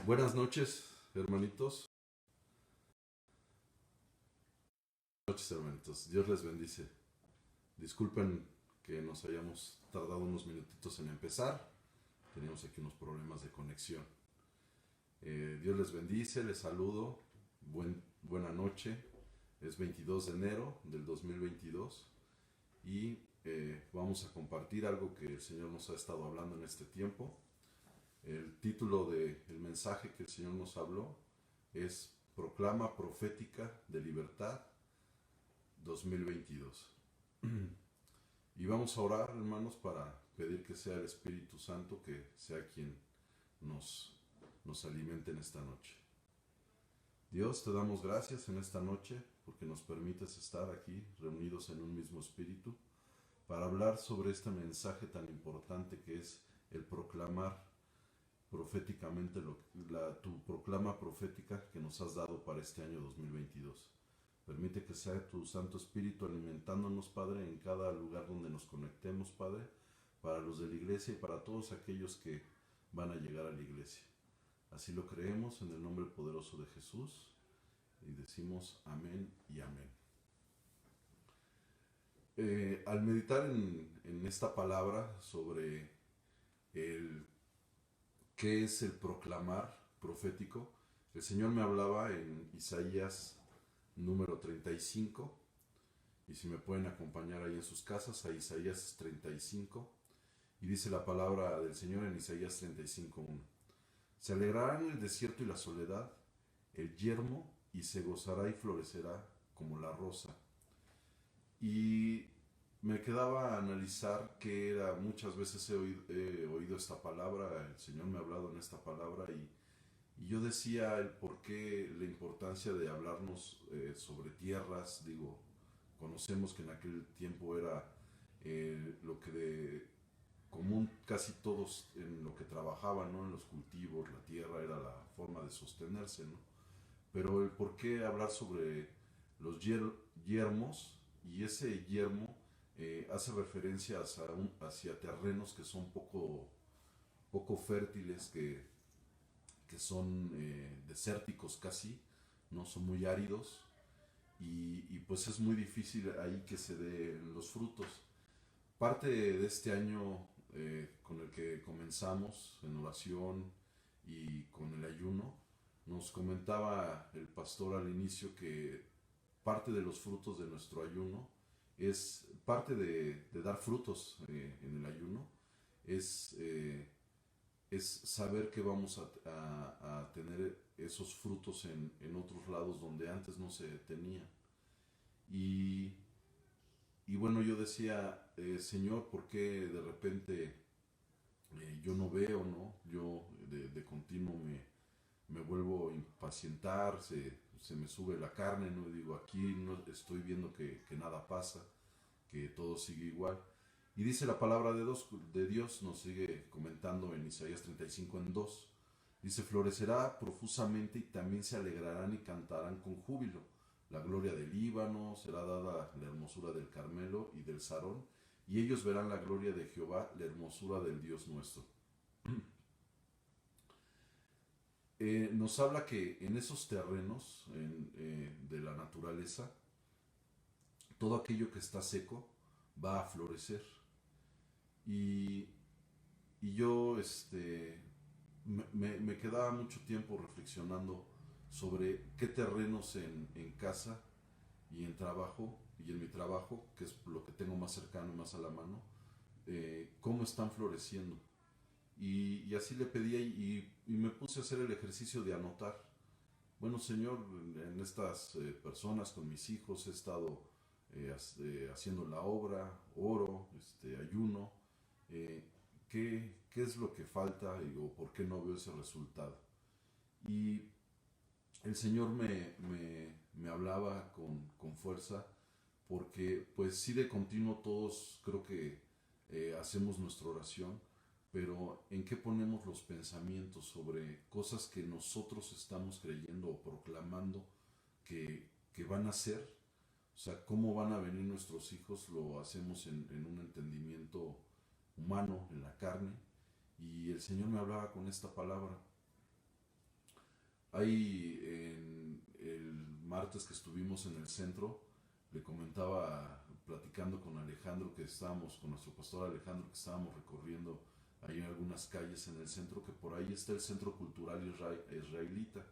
Buenas noches, hermanitos. Buenas noches, hermanitos. Dios les bendice. Disculpen que nos hayamos tardado unos minutitos en empezar. Teníamos aquí unos problemas de conexión. Dios les bendice, les saludo. Buena noche. Es 22 de enero del 2022 y vamos a compartir algo que el Señor nos ha estado hablando en este tiempo. El título del mensaje que el Señor nos habló es Proclama Profética de Libertad 2022. Y vamos a orar, hermanos, para pedir que sea el Espíritu Santo que sea quien nos, nos alimente en esta noche. Dios, te damos gracias en esta noche porque nos permites estar aquí reunidos en un mismo espíritu para hablar sobre este mensaje tan importante que es el proclamar proféticamente tu proclama profética que nos has dado para este año 2022. Permite que sea tu Santo Espíritu alimentándonos, Padre, en cada lugar donde nos conectemos, Padre, para los de la iglesia y para todos aquellos que van a llegar a la iglesia. Así lo creemos en el nombre poderoso de Jesús y decimos amén y amén. Al meditar en esta palabra sobre el qué es el proclamar profético, el Señor me hablaba en Isaías número 35, y si me pueden acompañar ahí en sus casas, a Isaías 35, y dice la palabra del Señor en Isaías 35:1. Se alegrará en el desierto y la soledad, el yermo, y se gozará y florecerá como la rosa. Y me quedaba a analizar que era, muchas veces he oído esta palabra, el Señor me ha hablado en esta palabra y yo decía el por qué, la importancia de hablarnos sobre tierras. Digo, conocemos que en aquel tiempo era lo que de común casi todos en lo que trabajaban, ¿no? En los cultivos, la tierra era la forma de sostenerse, ¿no? Pero el por qué hablar sobre los yermos, y ese yermo hace referencia hacia terrenos que son poco fértiles, que son desérticos casi, no son muy áridos, y pues es muy difícil ahí que se den los frutos. Parte de este año con el que comenzamos en oración y con el ayuno, nos comentaba el pastor al inicio que parte de los frutos de nuestro ayuno es parte de dar frutos en el ayuno, es, eh, es saber que vamos a tener esos frutos en otros lados donde antes no se tenían. Y, y bueno, yo decía, Señor, ¿por qué de repente yo no veo, ¿no? Yo de continuo me vuelvo a impacientar, se me sube la carne, ¿no? Y digo, aquí no estoy viendo que nada pasa, que todo sigue igual. Y dice la palabra de Dios, nos sigue comentando en Isaías 35 en 2. Dice, florecerá profusamente y también se alegrarán y cantarán con júbilo. La gloria del Líbano, será dada la hermosura del Carmelo y del Sarón, y ellos verán la gloria de Jehová, la hermosura del Dios nuestro. Nos habla que en esos terrenos de la naturaleza, todo aquello que está seco va a florecer. Y, y yo me quedaba mucho tiempo reflexionando sobre qué terrenos en casa y en trabajo, y en mi trabajo, que es lo que tengo más cercano y más a la mano, cómo están floreciendo. Y así le pedía y me puse a hacer el ejercicio de anotar. Bueno, Señor, en estas personas, con mis hijos, he estado haciendo la obra, oro, ayuno. eh, ¿Qué es lo que falta o por qué no veo ese resultado? Y el Señor me hablaba con fuerza porque pues sí, de continuo todos creo que hacemos nuestra oración, pero ¿en qué ponemos los pensamientos sobre cosas que nosotros estamos creyendo o proclamando que van a ser? O sea, ¿cómo van a venir nuestros hijos? Lo hacemos en un entendimiento humano, en la carne, y el Señor me hablaba con esta palabra. Ahí en el martes que estuvimos en el centro, le comentaba, platicando con Alejandro, que estábamos, con nuestro pastor Alejandro, que estábamos recorriendo ahí en algunas calles en el centro, que por ahí está el Centro Cultural Israelita.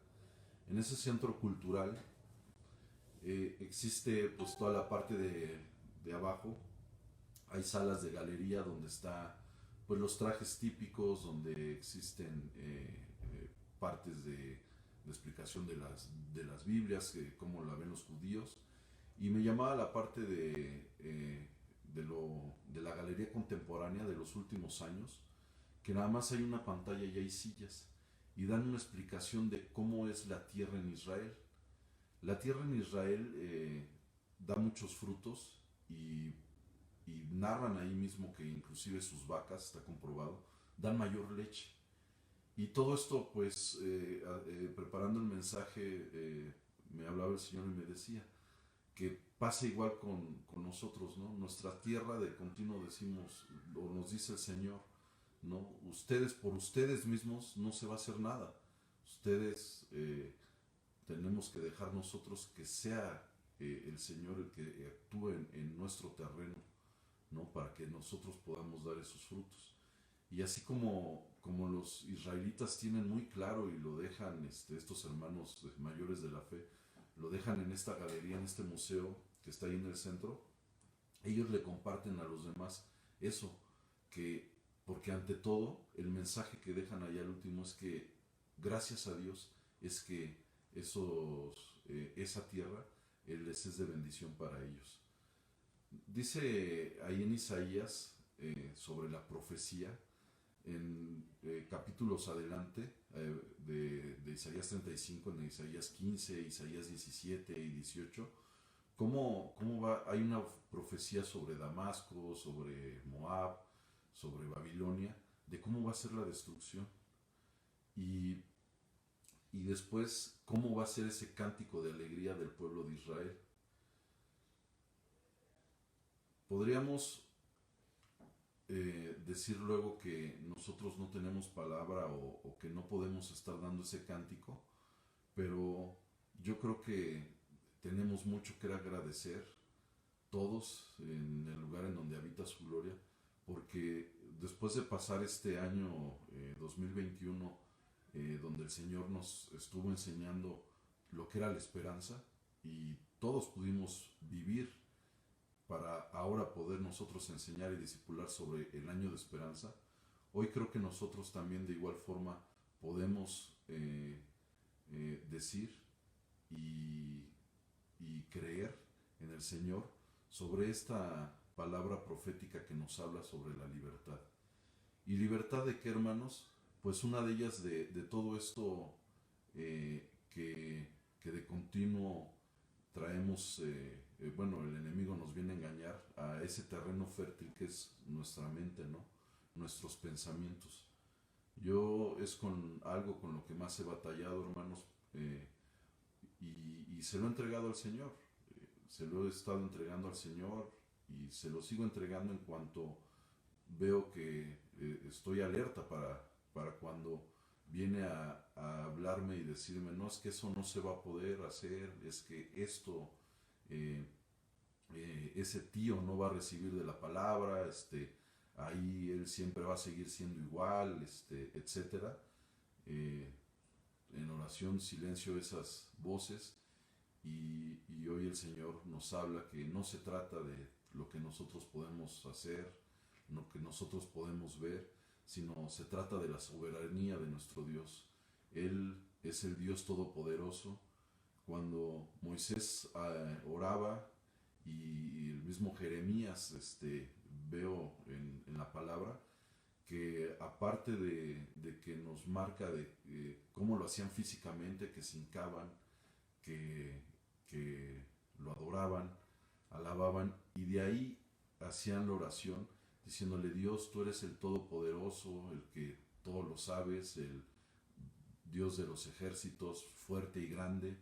En ese centro cultural existe pues toda la parte de abajo, hay salas de galería donde está pues los trajes típicos, donde existen partes de explicación de las Biblias, cómo la ven los judíos, y me llamaba la parte de la galería contemporánea de los últimos años, que nada más hay una pantalla y hay sillas, y dan una explicación de cómo es la tierra en Israel. La tierra en Israel da muchos frutos y narran ahí mismo que inclusive sus vacas, está comprobado, dan mayor leche. Y todo esto, pues, preparando el mensaje, me hablaba el Señor y me decía que pasa igual con nosotros, ¿no? Nuestra tierra de continuo decimos, o nos dice el Señor, ¿no? Ustedes, por ustedes mismos, no se va a hacer nada. Ustedes tenemos que dejar nosotros que sea el Señor el que actúe en nuestro terreno, ¿no? Para que nosotros podamos dar esos frutos. Y así como los israelitas tienen muy claro y lo dejan estos hermanos mayores de la fe, lo dejan en esta galería, en este museo que está ahí en el centro, ellos le comparten a los demás eso, que porque ante todo el mensaje que dejan allá al último es que gracias a Dios es que esa tierra les es de bendición para ellos. Dice ahí en Isaías sobre la profecía, en capítulos adelante de Isaías 35, en Isaías 15, Isaías 17 y 18, cómo va, hay una profecía sobre Damasco, sobre Moab, sobre Babilonia, de cómo va a ser la destrucción. Y, y después, cómo va a ser ese cántico de alegría del pueblo de Israel. Podríamos decir luego que nosotros no tenemos palabra o que no podemos estar dando ese cántico, pero yo creo que tenemos mucho que agradecer todos en el lugar en donde habita su gloria, porque después de pasar este año 2021, donde el Señor nos estuvo enseñando lo que era la esperanza y todos pudimos vivir para ahora poder nosotros enseñar y discipular sobre el año de esperanza, hoy creo que nosotros también de igual forma podemos decir y, y creer en el Señor sobre esta palabra profética que nos habla sobre la libertad. ¿Y libertad de qué, hermanos? Pues una de ellas de todo esto que de continuo traemos, bueno, el enemigo nos viene a engañar a ese terreno fértil que es nuestra mente, ¿no? Nuestros pensamientos. Yo es con algo con lo que más he batallado, hermanos, y se lo he entregado al Señor. Se lo he estado entregando al Señor y se lo sigo entregando en cuanto veo que estoy alerta para cuando viene a hablarme y decirme, no, es que eso no se va a poder hacer, es que esto, eh, ese tío no va a recibir de la palabra, ahí él siempre va a seguir siendo igual, etcétera. Eh, en oración silencio esas voces y hoy el Señor nos habla que no se trata de lo que nosotros podemos hacer, lo que nosotros podemos ver, sino se trata de la soberanía de nuestro Dios. Él es el Dios todopoderoso. Cuando Moisés oraba y el mismo Jeremías veo en la palabra que aparte de que nos marca de cómo lo hacían físicamente, que se hincaban, que, que lo adoraban, alababan y de ahí hacían la oración diciéndole, Dios, tú eres el todopoderoso, el que todo lo sabes, el Dios de los ejércitos, fuerte y grande.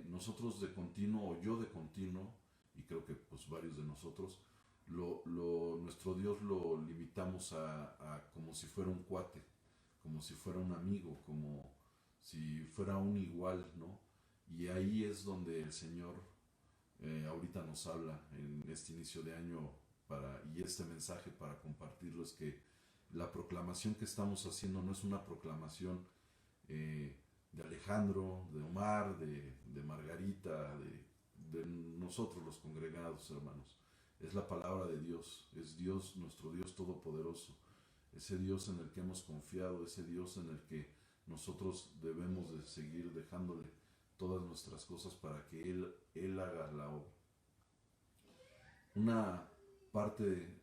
Nosotros de continuo, o yo de continuo, y creo que pues varios de nosotros, nuestro Dios lo limitamos a como si fuera un cuate, como si fuera un amigo, como si fuera un igual, ¿no? Y ahí es donde el Señor ahorita nos habla en este inicio de año y este mensaje para compartirlo es que la proclamación que estamos haciendo no es una proclamación de Alejandro, de Omar, de Margarita, de nosotros los congregados, hermanos. Es la palabra de Dios, es Dios, nuestro Dios todopoderoso, ese Dios en el que hemos confiado, ese Dios en el que nosotros debemos de seguir dejándole todas nuestras cosas para que Él haga la obra. Una parte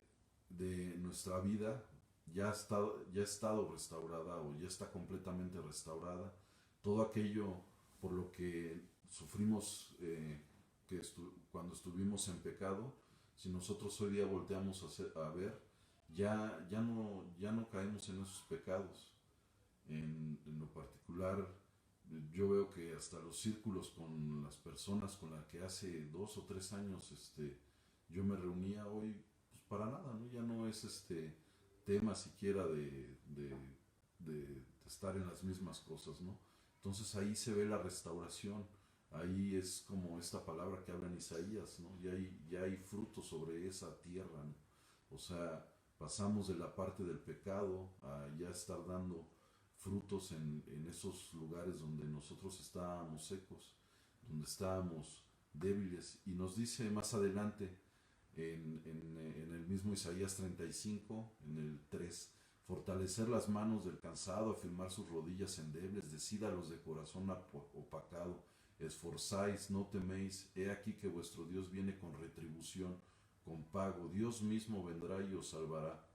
de nuestra vida ya ha estado restaurada o ya está completamente restaurada. Todo aquello por lo que sufrimos cuando estuvimos en pecado, si nosotros hoy día volteamos a ver, ya no caemos en esos pecados. En lo particular, yo veo que hasta los círculos con las personas con las que hace 2 o 3 años yo me reunía hoy, pues para nada, ¿no? Ya no es tema siquiera de estar en las mismas cosas, ¿no? Entonces ahí se ve la restauración, ahí es como esta palabra que habla en Isaías, ¿no? Ya hay frutos sobre esa tierra, ¿no? O sea, pasamos de la parte del pecado a ya estar dando frutos en esos lugares donde nosotros estábamos secos, donde estábamos débiles. Y nos dice más adelante en el mismo Isaías 35, en el 3, fortalecer las manos del cansado, afirmar sus rodillas endebles, decid a los de corazón opacado, esforzáis, no teméis, he aquí que vuestro Dios viene con retribución, con pago, Dios mismo vendrá y os salvará.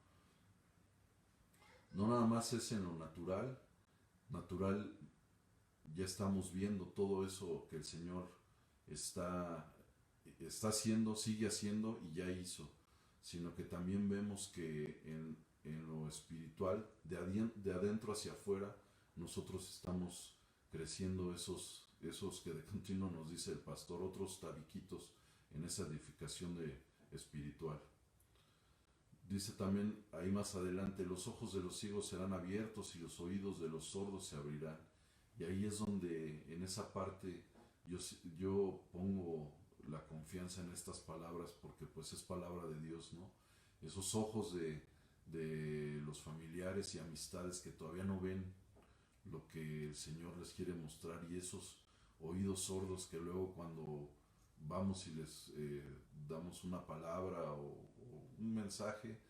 No nada más es en lo natural ya estamos viendo todo eso que el Señor está, está haciendo, sigue haciendo y ya hizo, sino que también vemos que en lo espiritual, de adentro hacia afuera, nosotros estamos creciendo esos que de continuo nos dice el pastor, otros tabiquitos en esa edificación espiritual. Dice también ahí más adelante, los ojos de los ciegos serán abiertos y los oídos de los sordos se abrirán. Y ahí es donde en esa parte yo pongo la confianza en estas palabras porque pues es palabra de Dios, ¿no? Esos ojos de los familiares y amistades que todavía no ven lo que el Señor les quiere mostrar y esos oídos sordos que luego cuando vamos y les damos una palabra o un mensaje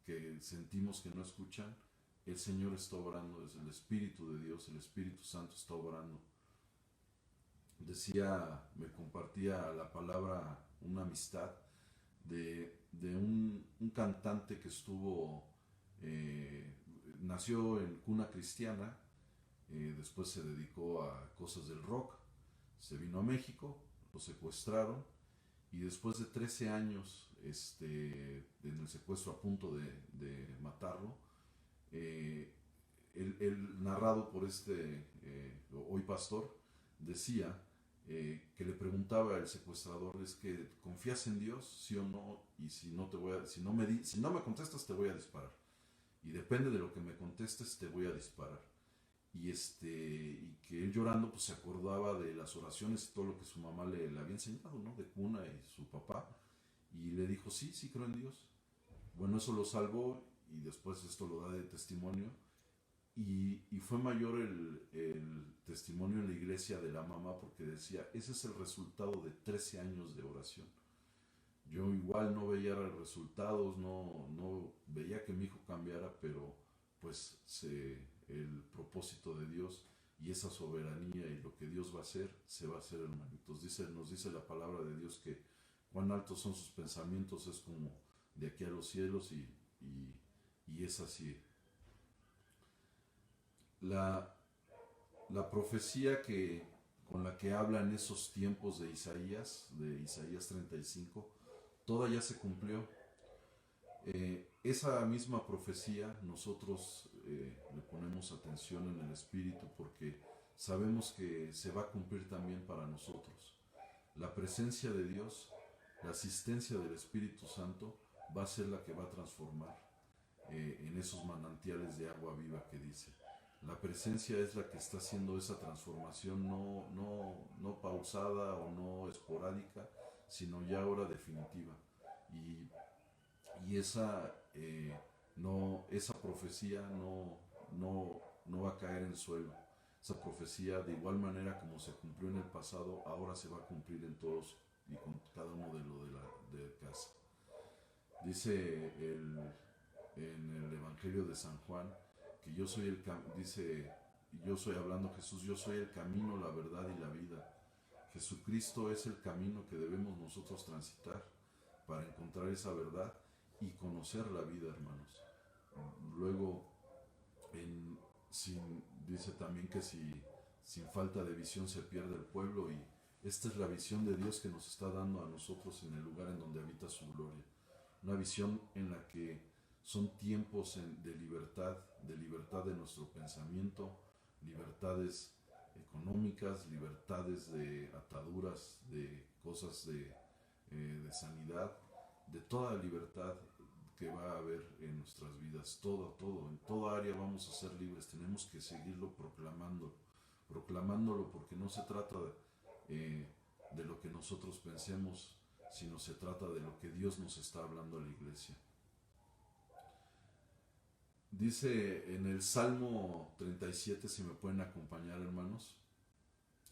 que sentimos que no escuchan, el Señor está obrando, es el Espíritu de Dios, el Espíritu Santo está obrando. Me compartía la palabra una amistad de un cantante que nació en cuna cristiana, después se dedicó a cosas del rock, se vino a México, lo secuestraron y después de 13 años en el secuestro a punto de matarlo, él narrado por hoy pastor, decía que le preguntaba al secuestrador, es que confías en Dios, sí o no, y si no si no me contestas te voy a disparar, y depende de lo que me contestes te voy a disparar. Y que él llorando pues se acordaba de las oraciones y todo lo que su mamá le había enseñado, ¿no? De cuna y su papá, y le dijo, sí, sí creo en Dios. Bueno, eso lo salvó y después esto lo da de testimonio. Y fue mayor el testimonio en la iglesia de la mamá porque decía, ese es el resultado de 13 años de oración. Yo igual no veía resultados, no veía que mi hijo cambiara, pero pues el propósito de Dios y esa soberanía y lo que Dios va a hacer, se va a hacer, hermanitos. Nos dice la palabra de Dios que cuán altos son sus pensamientos, es como de aquí a los cielos y es así. La profecía con la que habla en esos tiempos de Isaías 35, toda ya se cumplió. Esa misma profecía nosotros le ponemos atención en el Espíritu porque sabemos que se va a cumplir también para nosotros. La presencia de Dios, la asistencia del Espíritu Santo va a ser la que va a transformar en esos manantiales de agua viva que dice. La presencia es la que está haciendo esa transformación, no pausada o no esporádica, sino ya ahora definitiva. Y, y esa profecía no va a caer en suelo. Esa profecía, de igual manera como se cumplió en el pasado, ahora se va a cumplir en todos y con cada uno de lo de casa. Dice en el Evangelio de San Juan que yo soy dice, yo soy hablando Jesús, yo soy el camino, la verdad y la vida. Jesucristo es el camino que debemos nosotros transitar para encontrar esa verdad y conocer la vida, hermanos. Luego, dice también que si sin falta de visión se pierde el pueblo, y esta es la visión de Dios que nos está dando a nosotros en el lugar en donde habita su gloria. Una visión en la que son tiempos de libertad de nuestro pensamiento, libertades económicas, libertades de ataduras, de cosas de sanidad, de toda libertad que va a haber en nuestras vidas, todo, en toda área vamos a ser libres. Tenemos que seguirlo proclamándolo, porque no se trata de lo que nosotros pensemos, sino se trata de lo que Dios nos está hablando a la iglesia. Dice en el Salmo 37, si me pueden acompañar, hermanos,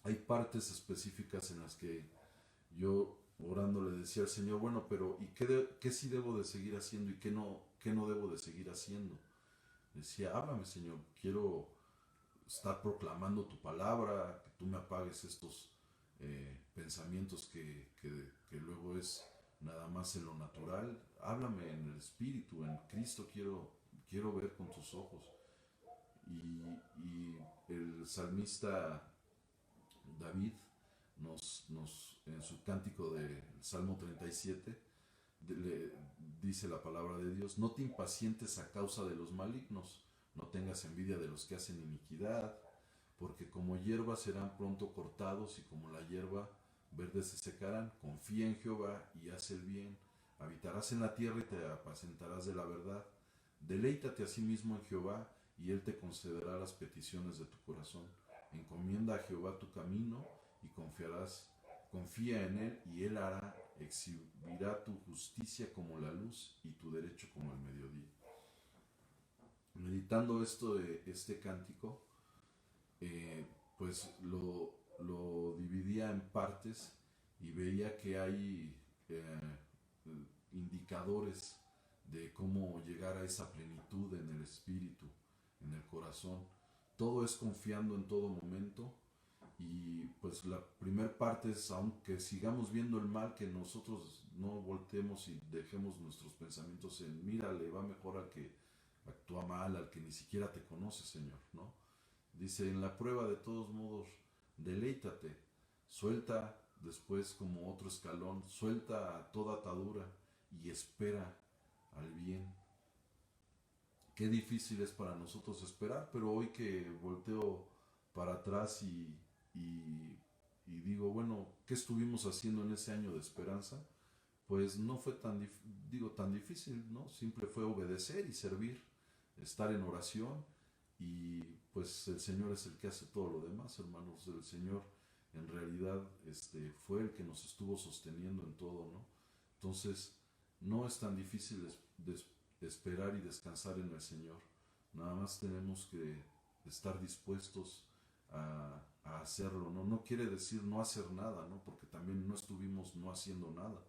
hay partes específicas en las que yo orando le decía al Señor, bueno, pero ¿y qué sí debo de seguir haciendo y qué no debo de seguir haciendo? Decía, háblame, Señor, quiero estar proclamando tu palabra, que tú me apagues estos pensamientos que luego es nada más en lo natural. Háblame en el Espíritu, en Cristo quiero ver con tus ojos. Y el salmista David en su cántico del Salmo 37, le dice la palabra de Dios: no te impacientes a causa de los malignos, no tengas envidia de los que hacen iniquidad, porque como hierba serán pronto cortados y como la hierba verde se secarán. Confía en Jehová y haz el bien, habitarás en la tierra y te apacentarás de la verdad. Deleítate a sí mismo en Jehová y él te concederá las peticiones de tu corazón. Encomienda a Jehová tu camino y confía en él y él exhibirá tu justicia como la luz y tu derecho como el mediodía. Meditando este cántico, pues lo dividía en partes y veía que hay indicadores de cómo llegar a esa plenitud en el espíritu, en el corazón. Todo es confiando en todo momento. Y pues la primera parte es, aunque sigamos viendo el mal, que nosotros no volteemos y dejemos nuestros pensamientos en, mira, le va mejor al que actúa mal, al que ni siquiera te conoce, Señor, ¿no? Dice, en la prueba de todos modos, deleítate, suelta después como otro escalón, suelta toda atadura y espera al bien. Qué difícil es para nosotros esperar, pero hoy que volteo para atrás y digo, bueno, ¿qué estuvimos haciendo en ese año de esperanza? Pues no fue tan difícil, ¿no? Simple fue obedecer y servir, estar en oración, y pues el Señor es el que hace todo lo demás, hermanos. El Señor en realidad fue el que nos estuvo sosteniendo en todo, ¿no? Entonces, no es tan difícil esperar y descansar en el Señor. Nada más tenemos que estar dispuestos a hacerlo, ¿no? No quiere decir no hacer nada, ¿no? Porque también no estuvimos no haciendo nada.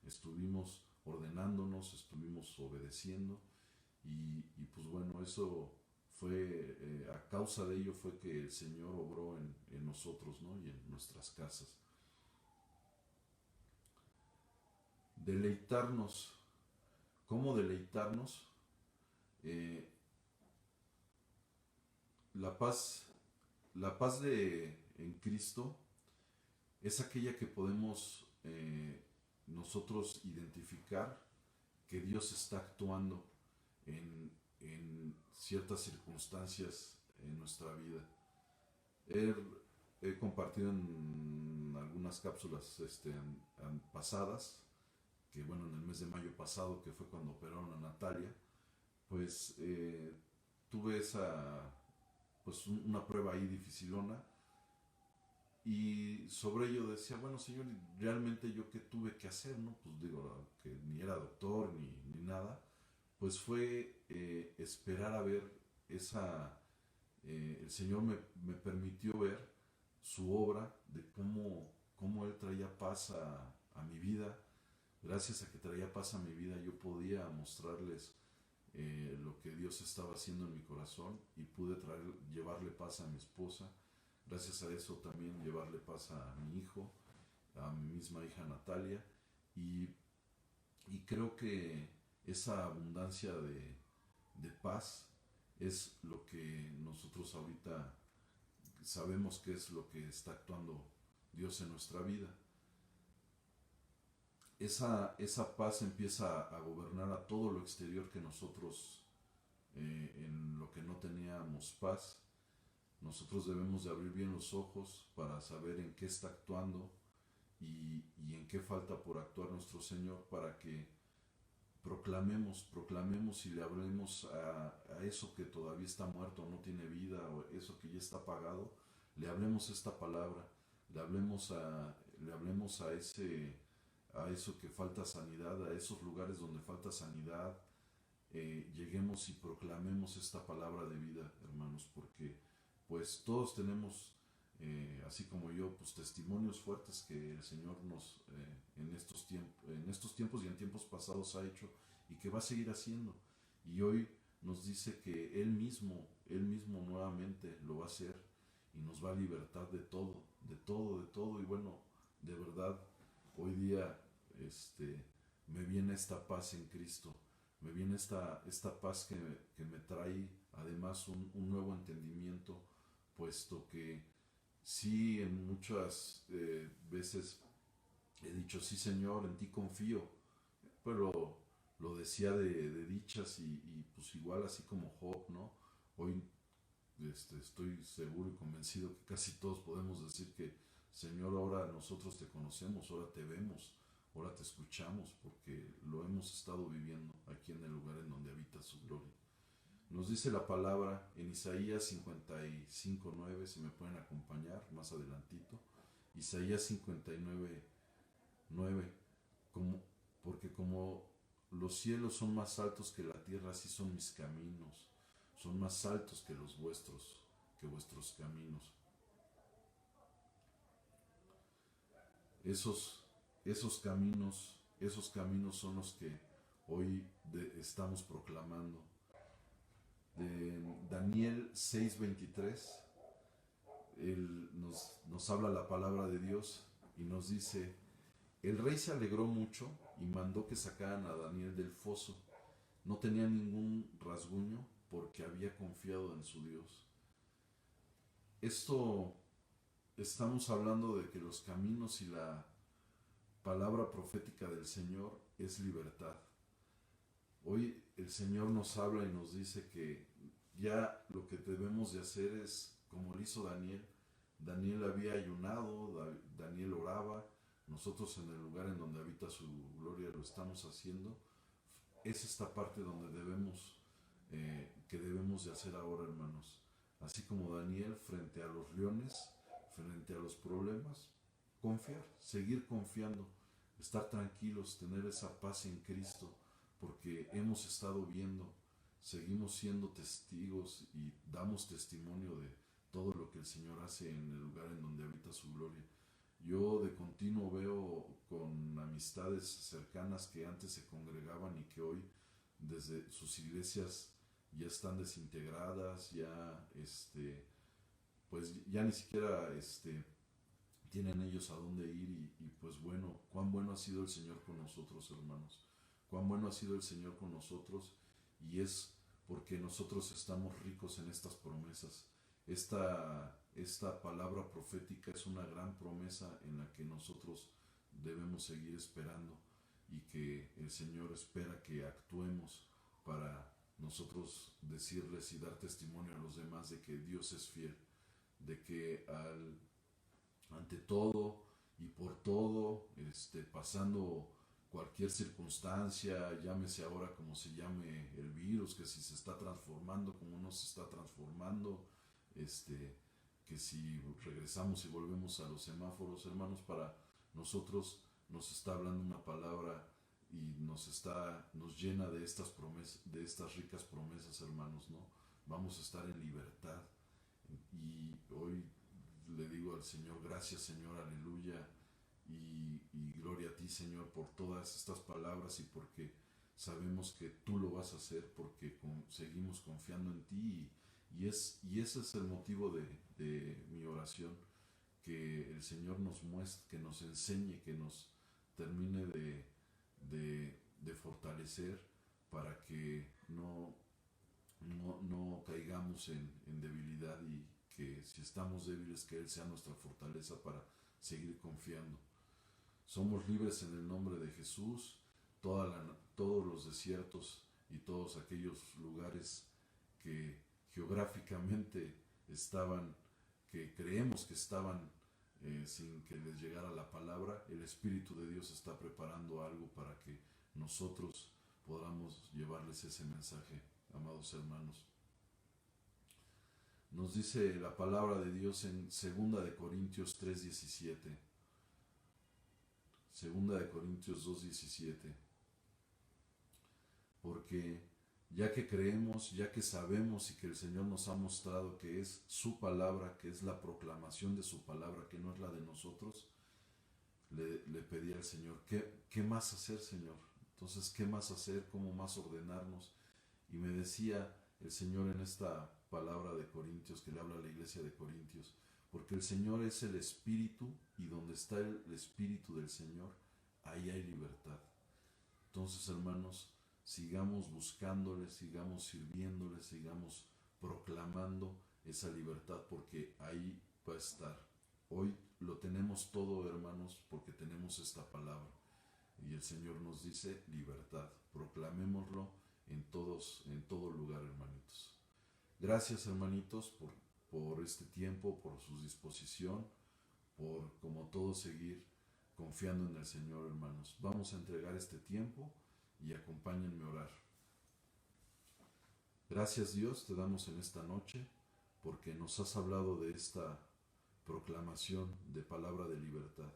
Estuvimos ordenándonos, estuvimos obedeciendo, y pues bueno, eso fue, a causa de ello fue que el Señor obró en nosotros, ¿no? Y en nuestras casas. Deleitarnos. ¿Cómo deleitarnos? Eh, la paz, la paz en Cristo es aquella que podemos nosotros identificar que Dios está actuando en ciertas circunstancias en nuestra vida. He compartido en algunas cápsulas pasadas, que bueno, en el mes de mayo pasado, que fue cuando operaron a Natalia, pues tuve pues una prueba ahí dificilona. Y sobre ello decía, bueno, Señor, realmente yo qué tuve que hacer, ¿no? Pues digo, que ni era doctor ni nada, pues fue esperar a ver esa, el Señor me permitió ver su obra de cómo Él traía paz a mi vida. Gracias a que traía paz a mi vida, yo podía mostrarles lo que Dios estaba haciendo en mi corazón y pude llevarle paz a mi esposa. Gracias a eso también llevarle paz a mi hijo, a mi misma hija Natalia. Y, y creo que esa abundancia de paz es lo que nosotros ahorita sabemos que es lo que está actuando Dios en nuestra vida. Esa paz empieza a gobernar a todo lo exterior que nosotros, en lo que no teníamos paz. Nosotros debemos de abrir bien los ojos para saber en qué está actuando y en qué falta por actuar nuestro Señor para que proclamemos y le hablemos a eso que todavía está muerto, no tiene vida, o eso que ya está apagado, le hablemos esta palabra, le hablemos a eso que falta sanidad, a esos lugares donde falta sanidad, lleguemos y proclamemos esta palabra de vida, hermanos, porque pues todos tenemos, así como yo, pues testimonios fuertes que el Señor nos, en estos tiempos y en tiempos pasados ha hecho y que va a seguir haciendo. Y hoy nos dice que Él mismo nuevamente lo va a hacer y nos va a libertar de todo, de todo, de todo. Y bueno, de verdad, hoy día me viene esta paz en Cristo, me viene esta paz que me trae además un nuevo entendimiento, puesto que sí, en muchas veces he dicho, sí Señor, en ti confío, pero lo decía de dichas pues igual así como Job, ¿no? Hoy estoy seguro y convencido que casi todos podemos decir que Señor, ahora nosotros te conocemos, ahora te vemos, ahora te escuchamos, porque lo hemos estado viviendo aquí en el lugar en donde habita su gloria. Nos dice la palabra en Isaías 55:9, si me pueden acompañar más adelantito. Isaías 59:9, como, porque como los cielos son más altos que la tierra, así son mis caminos, son más altos que vuestros caminos. Esos, esos caminos son los que hoy estamos proclamando. De Daniel 6:23, nos habla la palabra de Dios y nos dice, el rey se alegró mucho y mandó que sacaran a Daniel del foso. No tenía ningún rasguño porque había confiado en su Dios. Esto estamos hablando de que los caminos y la palabra profética del Señor es libertad. Hoy el Señor nos habla y nos dice que ya lo que debemos de hacer es como lo hizo Daniel. Daniel había ayunado, Daniel oraba, nosotros en el lugar en donde habita su gloria lo estamos haciendo. Es esta parte donde que debemos de hacer ahora, hermanos. Así como Daniel frente a los leones, frente a los problemas, confiar, seguir confiando, estar tranquilos, tener esa paz en Cristo, porque hemos estado viendo, seguimos siendo testigos y damos testimonio de todo lo que el Señor hace en el lugar en donde habita su gloria. Yo de continuo veo con amistades cercanas que antes se congregaban y que hoy desde sus iglesias ya están desintegradas, ya pues ya ni siquiera tienen ellos a dónde ir y pues bueno, cuán bueno ha sido el Señor con nosotros, hermanos, cuán bueno ha sido el Señor con nosotros, y es porque nosotros estamos ricos en estas promesas. Esta palabra profética es una gran promesa en la que nosotros debemos seguir esperando y que el Señor espera que actuemos para nosotros decirles y dar testimonio a los demás de que Dios es fiel, de que ante todo y por todo, pasando cualquier circunstancia, llámese ahora como se llame el virus, que si se está transformando, como no se está transformando, este, que si regresamos y volvemos a los semáforos, hermanos, para nosotros nos está hablando una palabra y nos llena de estas promesas, de estas ricas promesas, hermanos, ¿no? Vamos a estar en libertad. Y hoy le digo al Señor, gracias, Señor, aleluya, y gloria a ti, Señor, por todas estas palabras y porque sabemos que tú lo vas a hacer, porque seguimos confiando en ti, y ese es el motivo de mi oración, que el Señor nos muestre, que nos enseñe, que nos termine de fortalecer para que no caigamos en debilidad, y que si estamos débiles, que Él sea nuestra fortaleza para seguir confiando. Somos libres en el nombre de Jesús. Todos los desiertos y todos aquellos lugares que geográficamente estaban, que creemos que estaban sin que les llegara la palabra, el Espíritu de Dios está preparando algo para que nosotros podamos llevarles ese mensaje, amados hermanos. Nos dice la palabra de Dios en 2 Corintios 3:17. 2 Corintios 2:17. Porque ya que creemos, ya que sabemos y que el Señor nos ha mostrado que es su palabra, que es la proclamación de su palabra, que no es la de nosotros, le pedí al Señor, ¿qué más hacer, Señor? Entonces, ¿qué más hacer? ¿Cómo más ordenarnos? Y me decía el Señor en esta palabra de Corintios, que le habla a la iglesia de Corintios, porque el Señor es el Espíritu, y donde está el Espíritu del Señor, ahí hay libertad. Entonces, hermanos, sigamos buscándole, sigamos sirviéndole, sigamos proclamando esa libertad, porque ahí va a estar. Hoy lo tenemos todo, hermanos, porque tenemos esta palabra. Y el Señor nos dice libertad. Proclamémoslo en todo lugar, hermanitos. Gracias, hermanitos, por este tiempo, por su disposición, por como todos seguir confiando en el Señor, hermanos. Vamos a entregar este tiempo y acompáñenme a orar. Gracias, Dios, te damos en esta noche porque nos has hablado de esta proclamación de palabra de libertad,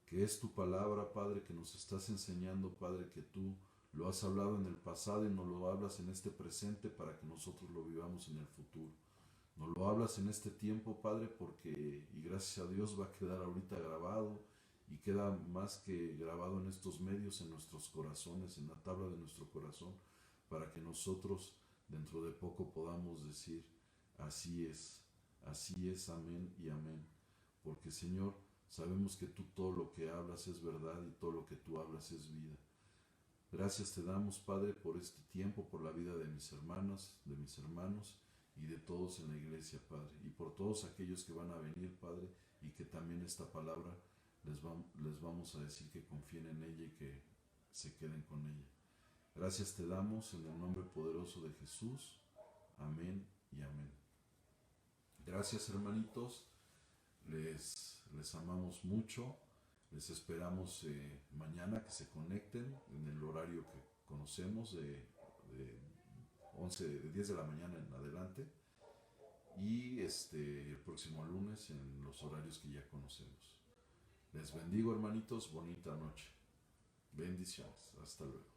que es tu palabra, Padre, que nos estás enseñando, Padre, que tú lo has hablado en el pasado y nos lo hablas en este presente para que nosotros lo vivamos en el futuro. Nos lo hablas en este tiempo, Padre, porque, y gracias a Dios, va a quedar ahorita grabado, y queda más que grabado en estos medios, en nuestros corazones, en la tabla de nuestro corazón, para que nosotros dentro de poco podamos decir, así es, amén y amén. Porque, Señor, sabemos que tú todo lo que hablas es verdad y todo lo que tú hablas es vida. Gracias te damos, Padre, por este tiempo, por la vida de mis hermanas, de mis hermanos y de todos en la iglesia, Padre, y por todos aquellos que van a venir, Padre, y que también esta palabra les vamos a decir que confíen en ella y que se queden con ella. Gracias te damos en el nombre poderoso de Jesús. Amén y amén. Gracias, hermanitos. Les amamos mucho. Les esperamos mañana que se conecten en el horario que conocemos de 10 de la mañana en adelante, y el próximo lunes en los horarios que ya conocemos. Les bendigo, hermanitos, bonita noche. Bendiciones. Hasta luego.